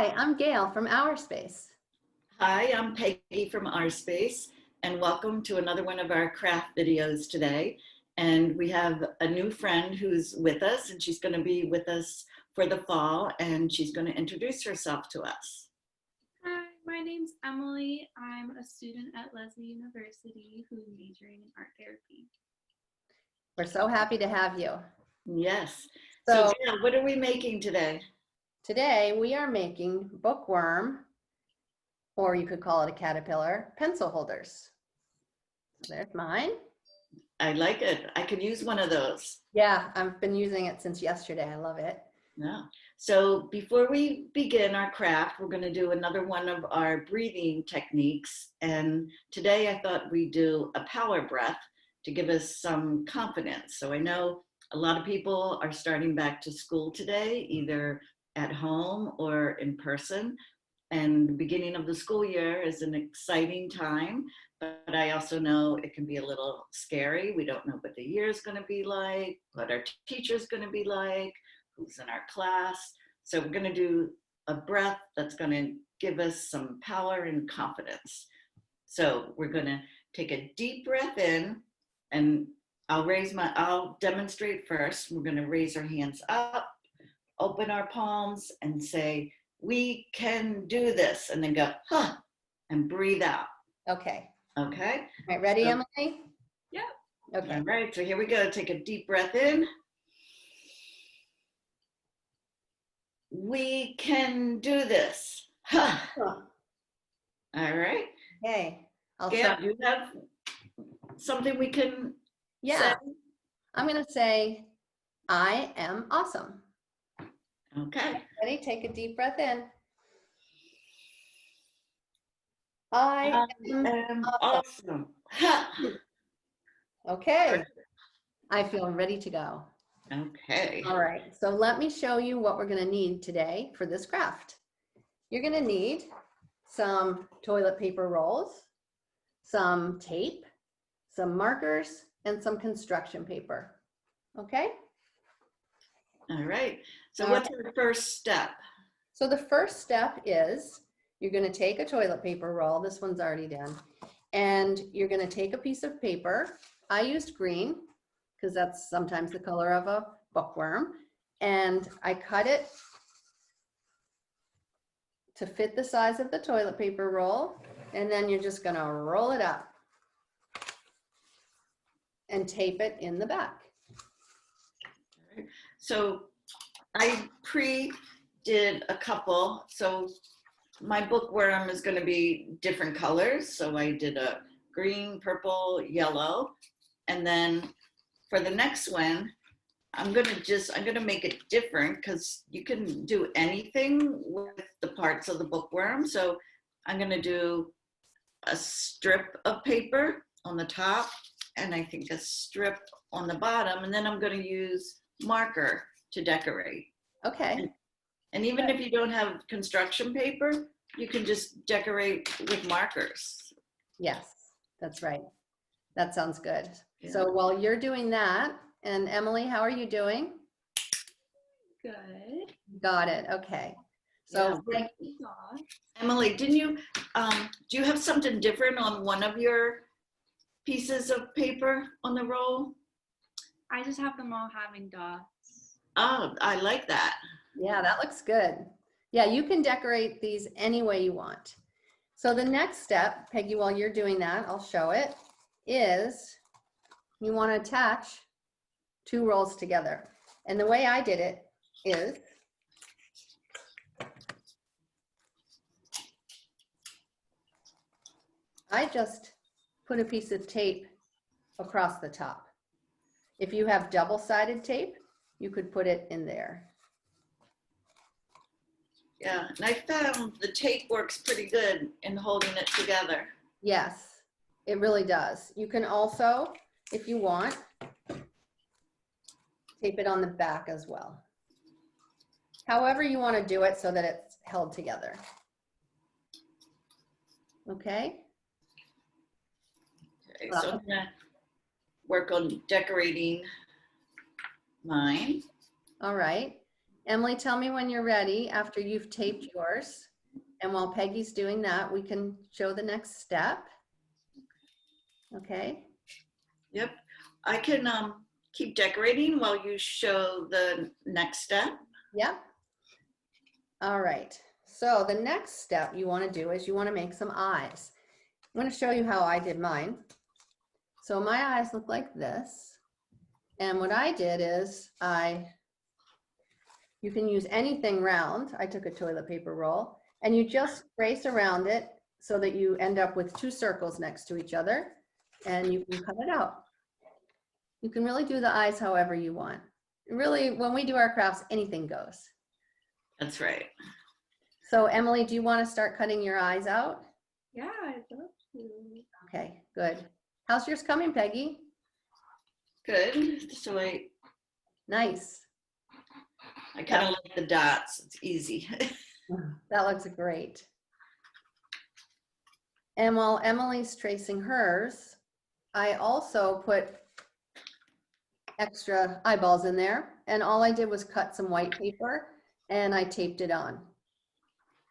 Hi, I'm Gail from Our Space. Hi, I'm Peggy from Our Space, and welcome to another one of our craft videos today. And we have a new friend who's with us, and she's going to be with us for the fall, and she's going to introduce herself to us. Hi, my name's Emily. I'm a student at Lesley University who's majoring in art therapy. We're so happy to have you. Yes. So So Gail, what are we making today? today we are making Bookworm, or you could call it a caterpillar, pencil holders. There's mine. I like it. I could use one of those. Yeah, I've been using it since yesterday. I love it. Yeah. So before we begin our craft, we're going to do another one of our breathing techniques. And today I thought we'd do a power breath to give us some confidence. So I know a lot of people are starting back to school today, either at home or in person. And the beginning of the school year is an exciting time, but I also know it can be a little scary. We don't know what the year is going to be like, what our teacher's going to be like, who's in our class. So we're going to do a breath that's going to give us some power and confidence. So we're going to take a deep breath in, and I'll demonstrate first. We're going to raise our hands up, open our palms and say, we can do this, and then go, huh, and breathe out. Okay. Okay. All right, ready, So, Emily? Yep. Okay. All right, so here we go. Take a deep breath in. We can do this. Huh. Huh. All right. Okay. I'll Gail, try. do you have something we can Yeah. say? I'm going to say, I am awesome. Okay. Ready? Take a deep breath in. I am am awesome. awesome. Ha. Okay. I feel ready to go. Okay. All right, so let me show you what we're going to need today for this craft. You're going to need some toilet paper rolls, some tape, some markers, and some construction paper. Okay? All right. So All what's our first step? So the first step is you're going to take a toilet paper roll. This one's already done. And you're going to take a piece of paper. I used green because that's sometimes the color of a bookworm. And I cut it to fit the size of the toilet paper roll. And then you're just going to roll it up and tape it in the back. So I did a couple. So my bookworm is going to be different colors. So I did a green, purple, yellow. And then for the next one, I'm going to make it different because you can do anything with the parts of the bookworm. So I'm going to do a strip of paper on the top, and I think a strip on the bottom. And then I'm going to use marker to decorate. Okay. And even if you don't have construction paper, you can just decorate with markers. Yes, that's right. That sounds good. Yeah. So while you're doing that, and Emily, how are you doing? Good. Got it. Okay. So Yeah. Emily, didn't you, do you have something different on one of your pieces of paper on the roll? I just have them all having dots. Oh, I like that. yeah, that looks good. Yeah, you can decorate these any way you want. So the next step, Peggy, while you're doing that, I'll show it, is you want to attach two rolls together. And the way I did it is I just put a piece of tape across the top. If you have double-sided tape, you could put it in there. Yeah, and I found the tape works pretty good in holding it together. Yes, it really does. You can also, if you want, tape it on the back as well. However you want to do it so that it's held together. Okay? Okay, so I'm gonna work on decorating mine. All right. Emily, tell me when you're ready after you've taped yours. And while Peggy's doing that, we can show the next step. Okay. Yep. I can keep decorating while you show the next step. Yep. All right. So the next step you want to do is you want to make some eyes. I'm going to show you how I did mine. So my eyes look like this. And what I did is you can use anything round. I took a toilet paper roll and you just trace around it so that you end up with two circles next to each other and you can cut it out. You can really do the eyes however you want. Really, when we do our crafts, anything goes. That's right. So Emily, do you want to start cutting your eyes out? Yeah, I'd love to. Okay, good. How's yours coming, Peggy? Good. So Nice. I kind of like the dots. It's easy. That looks great. And while Emily's tracing hers, I also put extra eyeballs in there. And all I did was cut some white paper and I taped it on.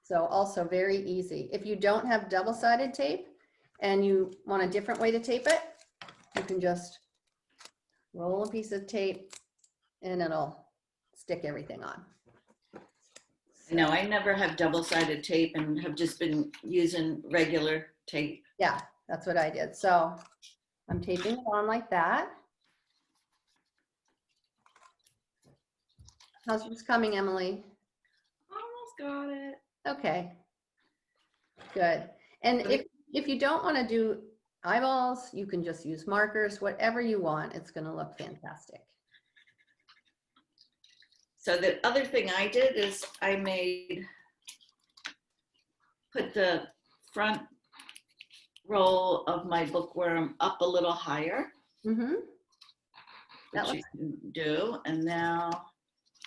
So also very easy. If you don't have double-sided tape and you want a different way to tape it, you can just roll a piece of tape and it'll stick everything on. No, I never have double-sided tape and have just been using regular tape. Yeah, that's what I did. So I'm taping it on like that. How's yours coming, Emily? Almost got it. Okay, good. And if you don't want to do eyeballs, you can just use markers, whatever you want. It's going to look fantastic. So the other thing I did is I put the front roll of my bookworm up a little higher, Mm-hmm. which you can do. And now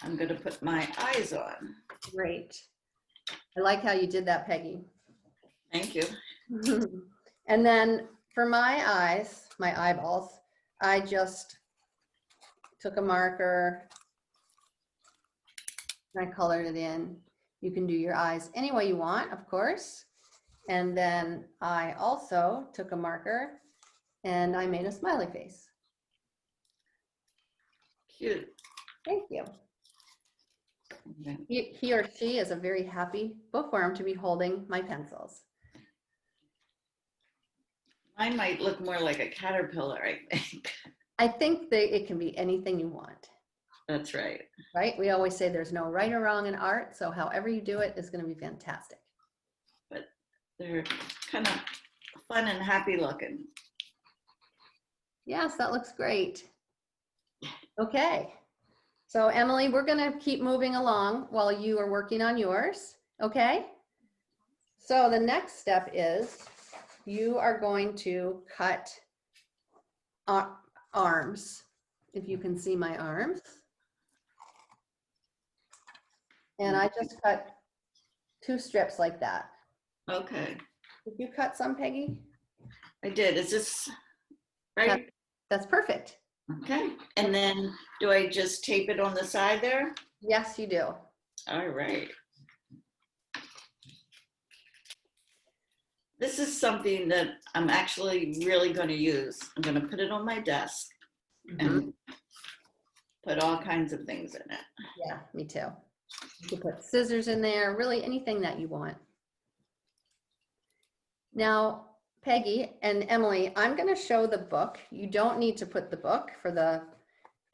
I'm going to put my eyes on. Great. I like how you did that, Peggy. Thank you. And then for my eyes, my eyeballs, I just took a marker and I colored it in. You can do your eyes any way you want, of course. And then I also took a marker and I made a smiley face. Cute. Thank you. Okay. He or she is a very happy bookworm to be holding my pencils. Mine might look more like a caterpillar, I think. I think that it can be anything you want, That's right. right? We always say there's no right or wrong in art, so however you do it is going to be fantastic. But they're kind of fun and happy looking. Yes, that looks great. Okay. So Emily, we're going to keep moving along while you are working on yours. Okay. So the next step is you are going to cut arms. If you can see my arms. And I just cut 2 strips like that. Okay. Did you cut some, Peggy? I did. Is this right? That's perfect. Okay. And then do I just tape it on the side there? Yes, you do. All right. This is something that I'm actually really going to use. I'm going to put it on my desk and put all kinds of things in it. Yeah, me too. You can put scissors in there, really anything that you want. Now, Peggy and Emily, I'm going to show the book. You don't need to put the book for the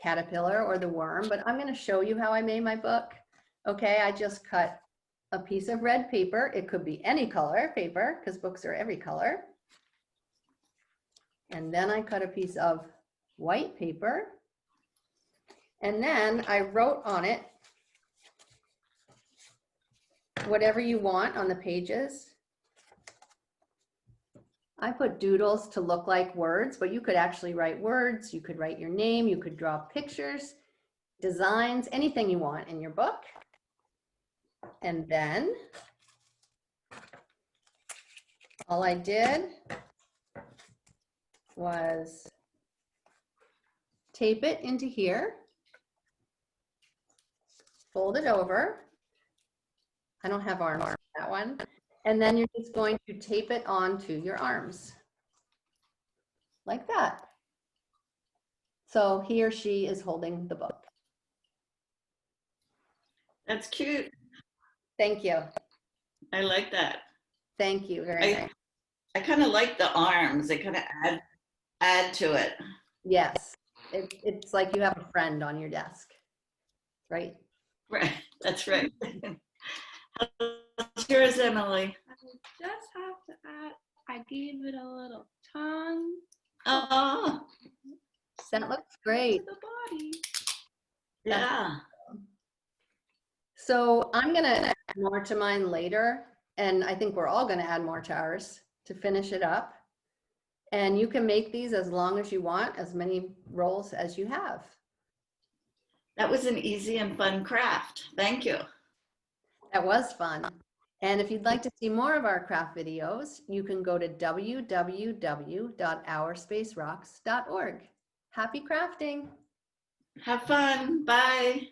caterpillar or the worm, but I'm going to show you how I made my book. Okay, I just cut a piece of red paper. It could be any color paper because books are every color. And then I cut a piece of white paper. And then I wrote on it whatever you want on the pages. I put doodles to look like words, but you could actually write words. You could write your name. You could draw pictures, designs, anything you want in your book. And then all I did was tape it into here, fold it over. I don't have arms for that one. And then you're just going to tape it onto your arms. Like that. So he or she is holding the book. That's cute. Thank you. I like that. Thank you very much. I kind of like the arms. They kind of add to it. Yes, it's like you have a friend on your desk, right? Right. That's right. How's yours, Emily? I just have to add, I gave it a little tongue. Oh, That looks great. To the body. yeah. So I'm gonna add more to mine later, and I think we're all gonna add more to ours to finish it up. And you can make these as long as you want, as many rolls as you have. That was an easy and fun craft. Thank you. That was fun. And if you'd like to see more of our craft videos, you can go to www.ourspacerocks.org. Happy crafting! Have fun. Bye.